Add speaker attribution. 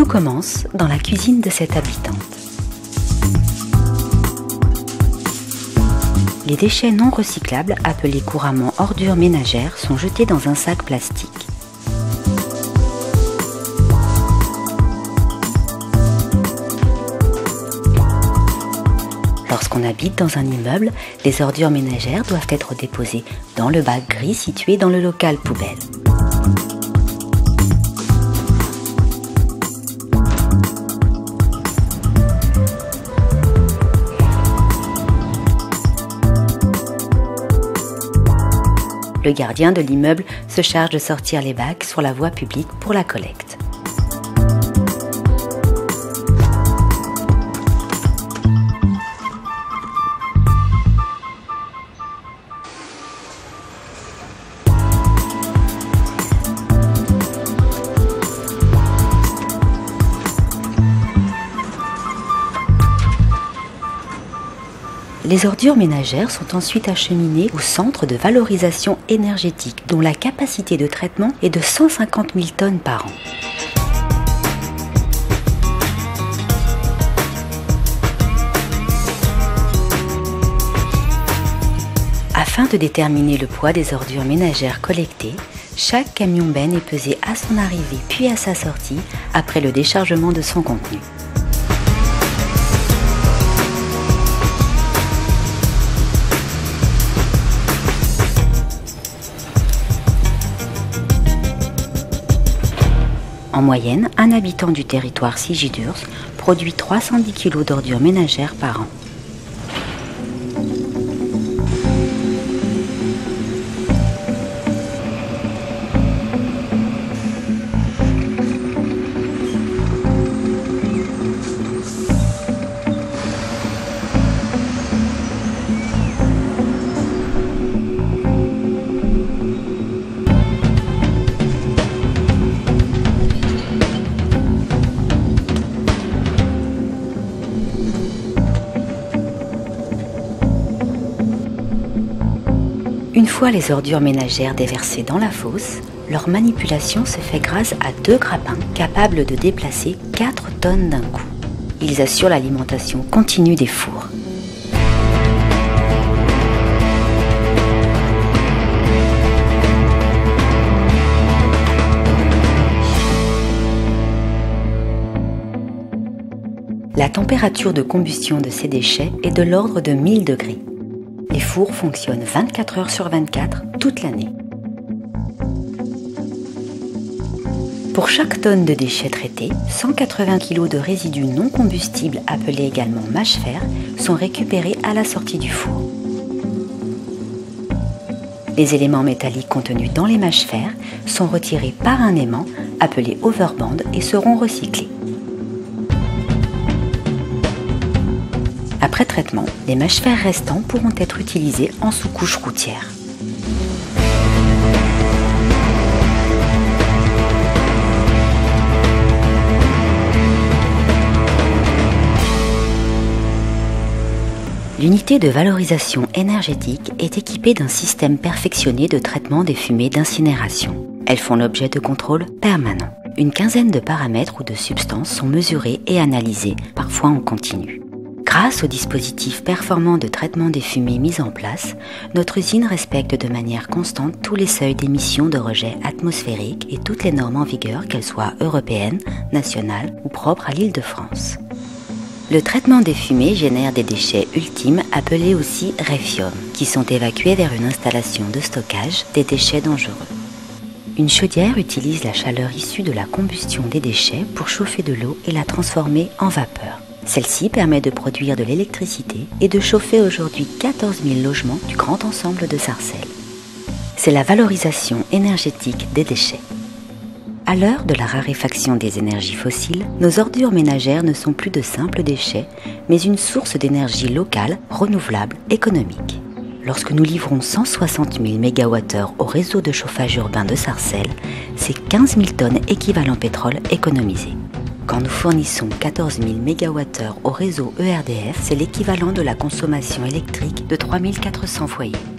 Speaker 1: Tout commence dans la cuisine de cette habitante. Les déchets non recyclables, appelés couramment ordures ménagères, sont jetés dans un sac plastique. Lorsqu'on habite dans un immeuble, les ordures ménagères doivent être déposées dans le bac gris situé dans le local poubelle. Le gardien de l'immeuble se charge de sortir les bacs sur la voie publique pour la collecte. Les ordures ménagères sont ensuite acheminées au centre de valorisation énergétique, dont la capacité de traitement est de 150 000 tonnes par an. Afin de déterminer le poids des ordures ménagères collectées, chaque camion-benne est pesé à son arrivée puis à sa sortie après le déchargement de son contenu. En moyenne, un habitant du territoire Sigidurs produit 310 kg d'ordures ménagères par an. Une fois les ordures ménagères déversées dans la fosse, leur manipulation se fait grâce à 2 grappins capables de déplacer 4 tonnes d'un coup. Ils assurent l'alimentation continue des fours. La température de combustion de ces déchets est de l'ordre de 1000 degrés. Les fours fonctionnent 24 heures sur 24 toute l'année. Pour chaque tonne de déchets traités, 180 kg de résidus non combustibles, appelés également mâche-fer, sont récupérés à la sortie du four. Les éléments métalliques contenus dans les mâche-fer sont retirés par un aimant, appelé overband, et seront recyclés. Après traitement, les mâche-fer restants pourront être utilisés en sous-couche routière. L'unité de valorisation énergétique est équipée d'un système perfectionné de traitement des fumées d'incinération. Elles font l'objet de contrôles permanents. Une quinzaine de paramètres ou de substances sont mesurés et analysés, parfois en continu. Grâce au dispositif performant de traitement des fumées mis en place, notre usine respecte de manière constante tous les seuils d'émissions de rejets atmosphériques et toutes les normes en vigueur, qu'elles soient européennes, nationales ou propres à l'Île-de-France. Le traitement des fumées génère des déchets ultimes appelés aussi réfium, qui sont évacués vers une installation de stockage des déchets dangereux. Une chaudière utilise la chaleur issue de la combustion des déchets pour chauffer de l'eau et la transformer en vapeur. Celle-ci permet de produire de l'électricité et de chauffer aujourd'hui 14 000 logements du grand ensemble de Sarcelles. C'est la valorisation énergétique des déchets. À l'heure de la raréfaction des énergies fossiles, nos ordures ménagères ne sont plus de simples déchets, mais une source d'énergie locale, renouvelable, économique. Lorsque nous livrons 160 000 MWh au réseau de chauffage urbain de Sarcelles, c'est 15 000 tonnes équivalent pétrole économisées. Quand nous fournissons 14 000 MWh au réseau ERDF, c'est l'équivalent de la consommation électrique de 3 400 foyers.